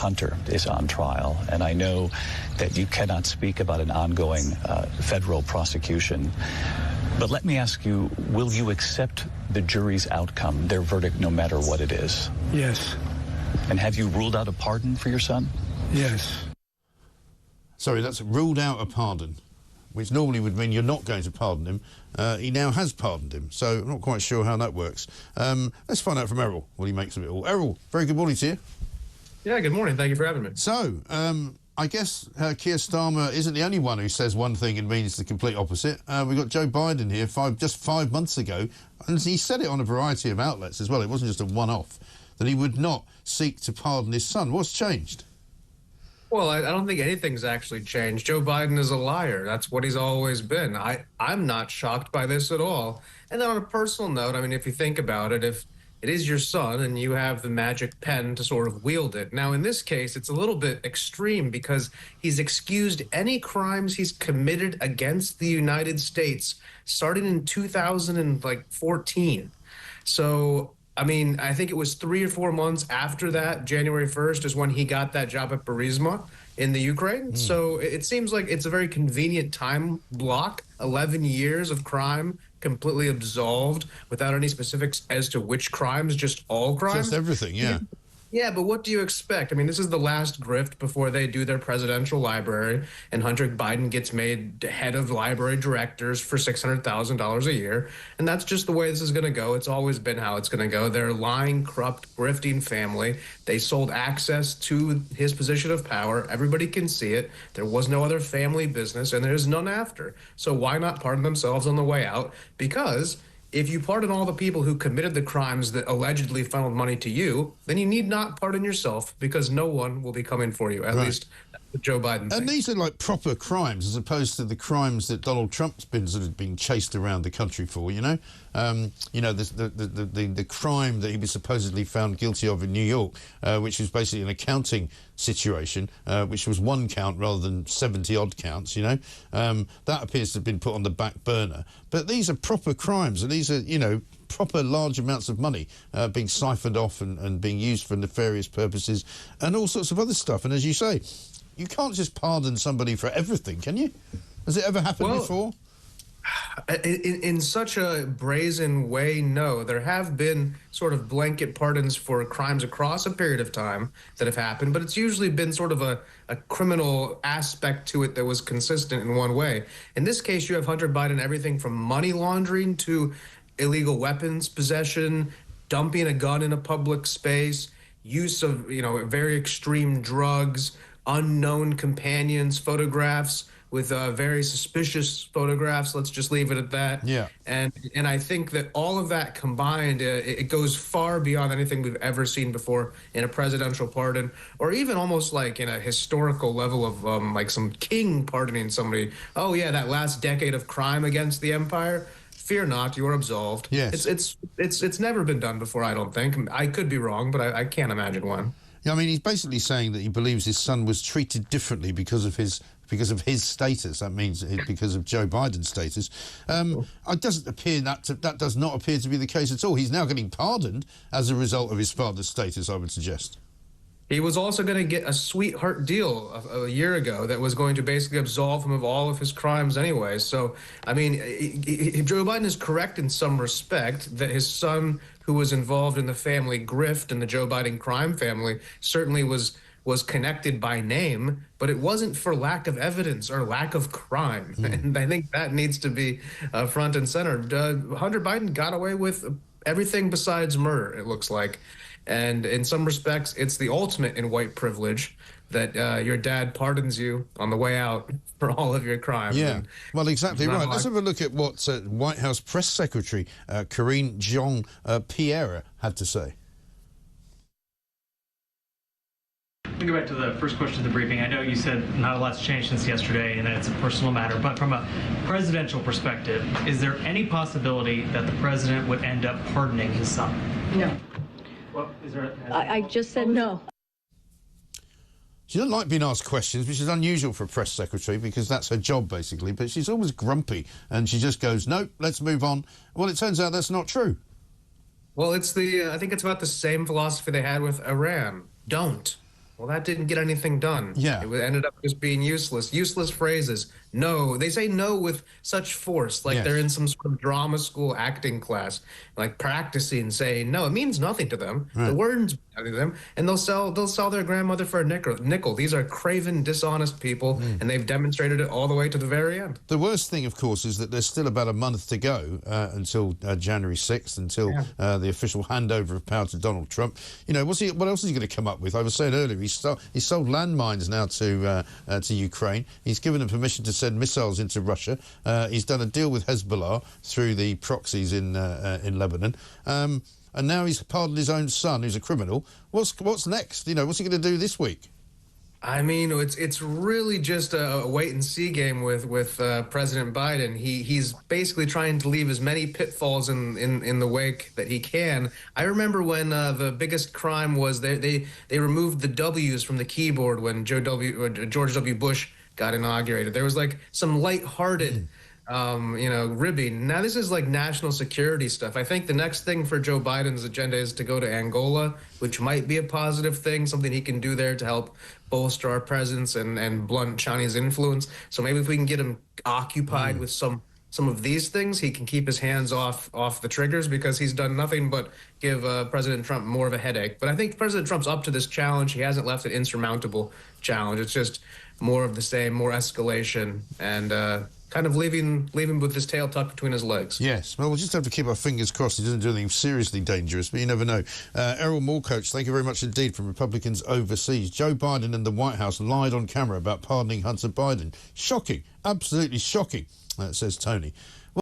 Hunter is on trial, and I know that you cannot speak about an ongoing federal prosecution. But let me ask you, will you accept the jury's outcome, their verdict, no matter what it is? Yes. And have you ruled out a pardon for your son? Yes. Sorry, that's ruled out a pardon, which normally would mean you're not going to pardon him. He now has pardoned him, so I'm not quite sure how that works. Let's find out from Erol what he makes of it all. Erol, very good morning to you. Yeah, good morning. Thank you for having me. So, I guess Keir Starmer isn't the only one who says one thing and means the complete opposite. We've got Joe Biden here just 5 months ago, and he said it on a variety of outlets as well. It wasn't just a one-off, that he would not seek to pardon his son. What's changed? Well, I don't think anything's actually changed. Joe Biden is a liar. That's what he's always been. I'm not shocked by this at all. And then on a personal note, I mean, if you think about it, if it is your son and you have the magic pen to sort of wield it. Now, in this case, it's a little bit extreme because he's excused any crimes he's committed against the United States starting in 2014. So, I mean, I think it was 3 or 4 months after that, January 1st, is when he got that job at Burisma in the Ukraine. So it seems like it's a very convenient time block, 11 years of crime, completely absolved without any specifics as to which crimes, just all crimes. Just everything, yeah. Yeah, but what do you expect? I mean, this is the last grift before they do their presidential library, and Hunter Biden gets made head of library directors for $600,000 a year, and that's just the way this is going to go. It's always been how it's going to go. They're a lying, corrupt, grifting family. They sold access to his position of power. Everybody can see it. There was no other family business, and there's none after. So why not pardon themselves on the way out? Because if you pardon all the people who committed the crimes that allegedly funneled money to you, then you need not pardon yourself because no one will be coming for you, at least Joe Biden thinks. And these are like proper crimes as opposed to the crimes that Donald Trump's been sort of being chased around the country for, you know? The crime that he was supposedly found guilty of in New York, which was basically an accounting situation, which was 1 count rather than 70-odd counts, you know? That appears to have been put on the back burner. But these are proper crimes, and these are, you know, proper large amounts of money being siphoned off and being used for nefarious purposes and all sorts of other stuff. And as you say, you can't just pardon somebody for everything, can you? Has it ever happened before? In such a brazen way, no. There have been sort of blanket pardons for crimes across a period of time that have happened, but it's usually been sort of a criminal aspect to it that was consistent in one way. In this case, you have Hunter Biden, everything from money laundering to illegal weapons possession, dumping a gun in a public space, use of, you know, very extreme drugs, unknown companions, photographs with very suspicious photographs. Let's just leave it at that. Yeah. And I think that all of that combined, it goes far beyond anything we've ever seen before in a presidential pardon, or even almost like in a historical level of like some king pardoning somebody. Oh yeah, that last decade of crime against the empire. Fear not, you are absolved. Yes. It's never been done before, I don't think. I could be wrong, but I can't imagine one. Yeah, I mean, he's basically saying that he believes his son was treated differently because of his status. That means because of Joe Biden's status. It doesn't appear that does not appear to be the case at all. He's now getting pardoned as a result of his father's status, I would suggest. He was also going to get a sweetheart deal a year ago that was going to basically absolve him of all of his crimes anyway. So, I mean, Joe Biden is correct in some respect that his son, who was involved in the family grift and the Joe Biden crime family, certainly was connected by name, but it wasn't for lack of evidence or lack of crime. And I think that needs to be front and center. Hunter Biden got away with everything besides murder, it looks like. And in some respects, it's the ultimate in white privilege that your dad pardons you on the way out for all of your crimes. Yeah, well, exactly right. Let's have a look at what White House Press Secretary Karine Jean-Pierre had to say. Let me go back to the first question of the briefing. I know you said not a lot's changed since yesterday and that it's a personal matter, but from a presidential perspective, is there any possibility that the president would end up pardoning his son? No. Well, I just said no. She doesn't like being asked questions, which is unusual for a press secretary because that's her job, basically. But she's always grumpy, and she just goes, "Nope, let's move on." Well, it turns out that's not true. Well, it's I think it's about the same philosophy they had with Iran. Don't. Well, that didn't get anything done. Yeah. It ended up just being useless. Useless phrases. No. They say no with such force, like they're Yes. in some sort of drama school acting class, like practicing saying no. It means nothing to them. The words mean nothing to them, and they'll sell their grandmother for a nickel. These are craven, dishonest people, and they've demonstrated it all the way to the very end. The worst thing, of course, is that there's still about a month to go until January 6th, until the official handover of power to Donald Trump. You know, what else is he going to come up with? I was saying earlier, he sold landmines now to Ukraine. He's given them permission to send missiles into Russia. He's done a deal with Hezbollah through the proxies in Lebanon. And now he's pardoned his own son, who's a criminal. What's next? You know, what's he going to do this week? I mean, it's really just a wait and see game with President Biden. He's basically trying to leave as many pitfalls in the wake that he can. I remember when the biggest crime was they removed the W's from the keyboard when George W. Bush got inaugurated. There was like some lighthearted ribbing. Now this is like national security stuff. I think the next thing for Joe Biden's agenda is to go to Angola, which might be a positive thing, something he can do there to help bolster our presence and blunt Chinese influence. So maybe if we can get him occupied with some of these things, he can keep his hands off the triggers, because he's done nothing but give President Trump more of a headache. But I think President Trump's up to this challenge. He hasn't left an insurmountable challenge. It's just more of the same, more escalation, and kind of leaving with his tail tucked between his legs. Yes, well, we'll just have to keep our fingers crossed he doesn't do anything seriously dangerous, but you never know. Erol Morkoc, thank you very much indeed, from Republicans Overseas. Joe Biden and the White House lied on camera about pardoning Hunter Biden. Shocking, absolutely shocking, says Tony.